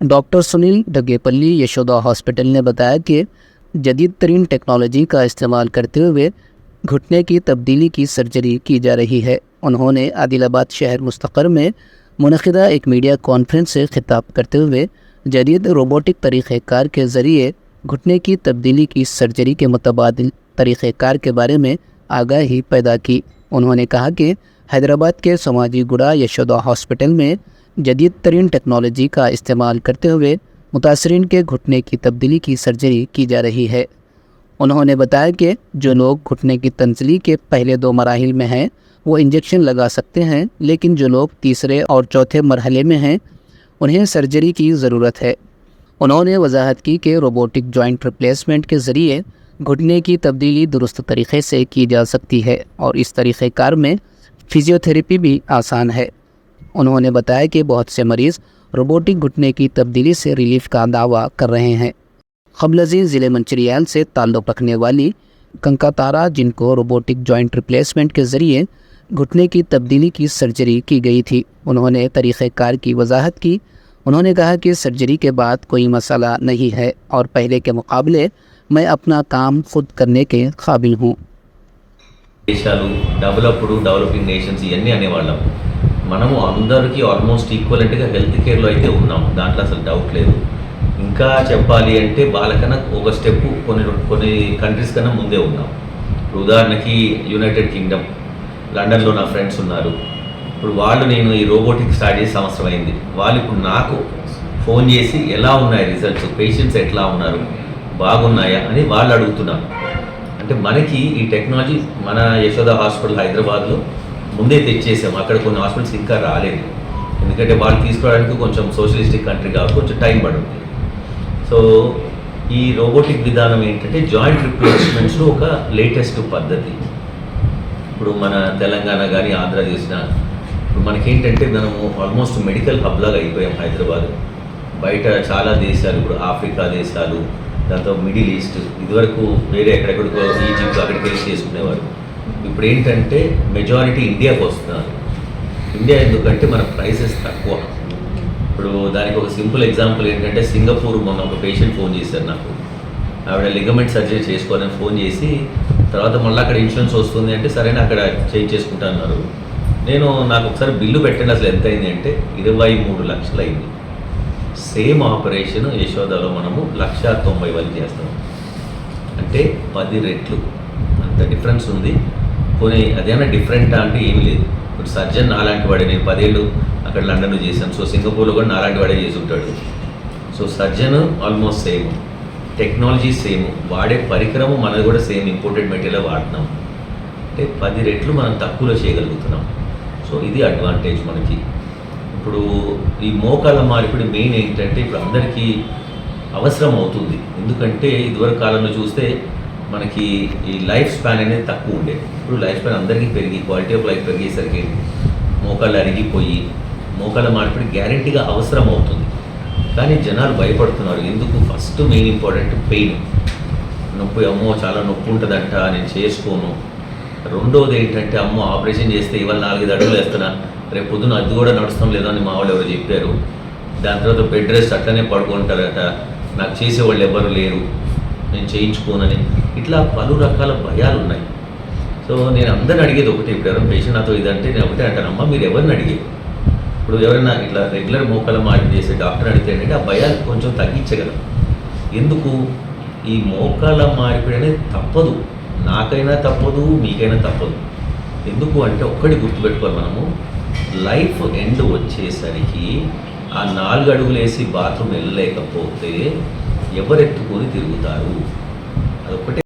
Doctor Sunil डग्गेपल्ली Yashoda hospital ने बताया कि जदीद तरीन टेक्नोलॉजी का इस्तेमाल करते हुए घुटने की तब्दीली की सर्जरी की जा रही है। उन्होंने आदिलाबाद शहर मुस्तक़र में मुनक़िदा एक मीडिया कॉन्फ्रेंस से खिताब करते हुए जदीद रोबोटिक तरीक़ेकार के ज़रिए घुटने की तब्दीली की सर्जरी के मुतबादिल तरीक़ेकार के बारे में आगाही पैदा की। उन्होंने कहा कि हैदराबाद के समाजी गुड़ा यशोदा हॉस्पिटल में जदीद तरीन टेक्नोलॉजी का इस्तेमाल करते हुए मुतासरीन के घुटने की तब्दीली की सर्जरी की जा रही है। उन्होंने बताया कि जो लोग घुटने की तंजली के पहले 2 मराहिल में हैं वो इंजेक्शन लगा सकते हैं, लेकिन जो लोग तीसरे और चौथे मरहले में हैं उन्हें सर्जरी की ज़रूरत है। उन्होंने वजाहत की कि रोबोटिक जॉइंट रिप्लेसमेंट के ज़रिए घुटने की तब्दीली दुरुस्त तरीक़े से की जा सकती है और इस तरीक़ेकार में फ़िज़ियोथेरेपी भी आसान है। उन्होंने बताया कि बहुत से मरीज़ रोबोटिक घुटने की तब्दीली से रिलीफ का दावा कर रहे हैं। ख़बलजी ज़िले मंचिरियाल से ताल्लुक़ रखने वाली कंकातारा, जिनको रोबोटिक जॉइंट रिप्लेसमेंट के ज़रिए घुटने की तब्दीली की सर्जरी की गई थी, उन्होंने तरीक़ेकार की वजाहत की। उन्होंने कहा कि सर्जरी के बाद कोई मसला नहीं है और पहले के मुकाबले मैं अपना काम खुद करने के काबिल हूँ। దేశాలు డెవలపింగ్ నేషన్స్ ఇవన్నీ అనేవాళ్ళం. మనము అందరికీ ఆల్మోస్ట్ ఈక్వలెంట్గా హెల్త్ కేర్లో అయితే ఉన్నాం, దాంట్లో అసలు డౌట్ లేదు. ఇంకా చెప్పాలి అంటే వాళ్ళకన్నా ఒక స్టెప్ కొన్ని కంట్రీస్ కన్నా ముందే ఉన్నాం. ఇప్పుడు ఉదాహరణకి యునైటెడ్ కింగ్డమ్, లండన్లో నా ఫ్రెండ్స్ ఉన్నారు. ఇప్పుడు వాళ్ళు నేను ఈ రోబోటిక్ స్టార్ట్ చేసి సంవత్సరం అయింది. వాళ్ళు ఇప్పుడు నాకు ఫోన్ చేసి ఎలా ఉన్నాయి రిజల్ట్స్, పేషెంట్స్ ఎట్లా ఉన్నారు, బాగున్నాయా అని వాళ్ళు అడుగుతున్నారు. అంటే మనకి ఈ టెక్నాలజీ మన యశోద హాస్పిటల్ హైదరాబాద్లో ముందే తెచ్చేసాం. అక్కడ కొన్ని హాస్పిటల్స్ ఇంకా రాలేదు, ఎందుకంటే వాళ్ళు తీసుకోవడానికి కొంచెం సోషలిస్టిక్ కంట్రీ కాబట్టి కొంచెం టైం పడుతుంది. సో ఈ రోబోటిక్ విధానం ఏంటంటే జాయింట్ రిప్లేస్మెంట్స్లో ఒక లేటెస్ట్ పద్ధతి. ఇప్పుడు మన తెలంగాణ కానీ ఆంధ్ర చేసిన ఇప్పుడు మనకేంటంటే మనము ఆల్మోస్ట్ మెడికల్ హబ్ లాగా అయిపోయాం హైదరాబాద్. బయట చాలా దేశాలు, ఇప్పుడు ఆఫ్రికా దేశాలు, దాంతో మిడిల్ ఈస్ట్, ఇదివరకు వేరే ఎక్కడెక్కడికో ఈజిప్ట్ అక్కడికి వెళ్ళి చేసుకునేవారు. ఇప్పుడు ఏంటంటే మెజారిటీ ఇండియాకి వస్తున్నారు. ఇండియా ఎందుకంటే మన ప్రైసెస్ తక్కువ. ఇప్పుడు దానికి ఒక సింపుల్ ఎగ్జాంపుల్ ఏంటంటే సింగపూర్ మొన్న ఒక పేషెంట్ ఫోన్ చేశారు నాకు. ఆవిడ లిగమెంట్ సర్జరీ చేసుకోవాలని ఫోన్ చేసి తర్వాత మళ్ళీ అక్కడ ఇన్సూరెన్స్ వస్తుంది అంటే సరైన అక్కడ చేసుకుంటా అన్నారు. నాకు ఒకసారి బిల్లు పెట్టండి అసలు ఎంత అయింది అంటే 23 లక్షలు అయింది. సేమ్ ఆపరేషన్ యశోదలో మనము 1,90,000 చేస్తాం. అంటే 10 రెట్లు అంత డిఫరెన్స్ ఉంది. పోనీ అదేమన్నా డిఫరెంటా అంటే ఏమీ లేదు. ఇప్పుడు సర్జన్ నాలాంటి వాడే, నేను 10 ఏళ్ళు అక్కడ లండన్లో చేశాను. సో సింగపూర్లో కూడా నాలాంటి వాడే చేసి ఉంటాడు. So surgeon almost same, technology same, వాడే పరికరము మనది కూడా సేమ్, ఇంపోర్టెడ్ మెటీరియల్ వాడుతున్నాం. అంటే 10 రెట్లు మనం తక్కువలో చేయగలుగుతున్నాం. సో ఇది అడ్వాంటేజ్ మనకి. ఇప్పుడు ఈ మోకాళ్ళ మార్పిడి మెయిన్ ఏంటంటే ఇప్పుడు అందరికీ అవసరం అవుతుంది. ఎందుకంటే ఇదివరకు కాలంలో చూస్తే మనకి ఈ లైఫ్ స్పాన్ అనేది తక్కువ ఉండేది. ఇప్పుడు లైఫ్ స్పాన్ అందరికీ పెరిగి క్వాలిటీ ఆఫ్ లైఫ్ పెరిగేసరికి మోకాళ్ళు అరిగిపోయి మోకాళ్ళ మార్పిడి గ్యారెంటీగా అవసరం అవుతుంది. కానీ జనాలు భయపడుతున్నారు. ఎందుకు? ఫస్ట్ మెయిన్ ఇంపార్టెంట్ పెయిన్, నొప్పి. అమ్మో చాలా నొప్పి ఉంటుందంట, నేను చేసుకోను. రెండోది ఏంటంటే అమ్మో ఆపరేషన్ చేస్తే ఇవాళ 4 అడుగులు వేస్తున్నా, రేపు పొద్దున అది కూడా నడుస్తాం లేదా అని మా వాళ్ళు ఎవరు చెప్పారు. దాని తర్వాత బెడ్ రెస్ట్ అట్లనే పడుకుంటారట, నాకు చేసేవాళ్ళు ఎవరు లేరు, నేను చేయించుకోనని. ఇట్లా పలు రకాల భయాలు ఉన్నాయి. సో నేను అందరిని అడిగేది ఒకటి, ఇప్పుడు ఎవరైనా పేషెంట్ నాతో ఇదంటే నేను ఒకటే అంటానమ్మా, మీరు ఎవరిని అడిగేది? ఇప్పుడు ఎవరైనా ఇట్లా రెగ్యులర్ మోకాళ్ళ మార్పిడి చేసే డాక్టర్ అడిగితే ఏంటంటే ఆ భయాలు కొంచెం తగ్గించగలం. ఎందుకు? ఈ మోకాళ్ళ మార్పిడి అనేది తప్పదు, నాకైనా తప్పదు, మీకైనా తప్పదు. ఎందుకు అంటే ఒక్కటి గుర్తుపెట్టుకోవాలి, మనము లైఫ్ ఎండ్ వచ్చేసరికి ఆ 4 అడుగులు వేసి బాత్రూమ్ వెళ్ళలేకపోతే ఎవరెత్తుకొని తిరుగుతారు? అదొక్కటే.